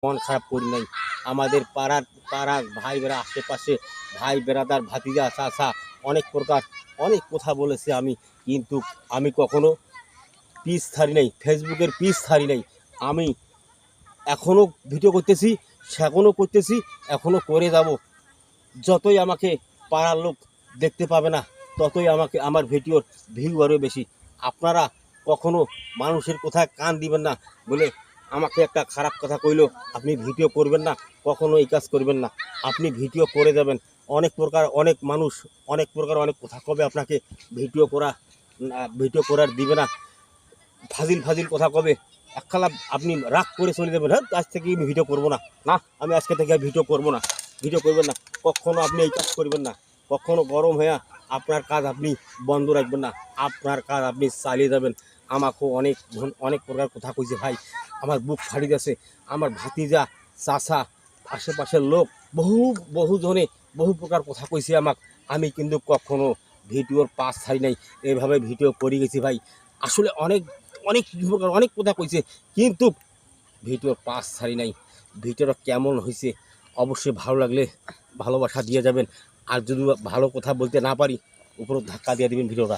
মন খারাপ করি নাই। আমাদের পাড়া ভাই বেড়া আশেপাশে ভাই বেড়াদার ভাতিজা চাচা অনেক প্রকার অনেক কথা বলেছে আমি, কিন্তু আমি কখনো পিছ ছাড়ি নাই, ফেসবুকের পিছ ছাড়ি নাই। আমি এখনও ভিডিও করতেছি, সেখনও করতেছি, এখনও করে যাব। যতই আমাকে পাড়ার লোক দেখতে পাবে না, ততই আমাকে আমার ভিডিওর ভিউ আরও বেশি। আপনারা কখনো মানুষের কোথায় কান দিবেন না বলে আমাকে একটা খারাপ কথা কইলো আপনি ভিডিও করবেন না, কখনো এই কাজ করবেন না। আপনি ভিডিও করে যাবেন। অনেক প্রকার অনেক মানুষ অনেক প্রকার অনেক কথা কবে আপনাকে, ভিডিও করার দিবে না, ফাজিল কথা কবে। একখালা আপনি রাগ করে চলে যাবেন, হ্যাঁ আজ থেকে আমি ভিডিও করবো না, না আমি আজকে থেকে ভিডিও করবো না। ভিডিও করবেন না, কখনো আপনি এই কাজ করবেন না। কখনো গরম হয়ে আপনার কাজ আপনি বন্ধ রাখবেন না, আপনার কাজ আপনি চালিয়ে যাবেন। আমাকেও অনেক প্রকার কথা কইছে ভাই, আমার বুক ফাড়ি গেছে। আমার ভাতিজা চাচা আশেপাশের লোক বহু জনে বহু প্রকার কথা কইছে আমাকে। আমি কিন্তু কখনো ভিডিওর পাশ ছাড়ি নাই, এভাবে ভিডিও করে গেছি ভাই। আসলে অনেক অনেক প্রকার অনেক কথা কইছে, কিন্তু ভিডিওর পাশ ছাড়ি নাই। ভিডিওটা কেমন হয়েছে অবশ্যই ভালো লাগলে ভালোবাসা দিয়ে যাবেন, আর যদি ভালো কথা বলতে না পারি উপরে ধাক্কা দিয়ে দেবেন ভিডিওটা।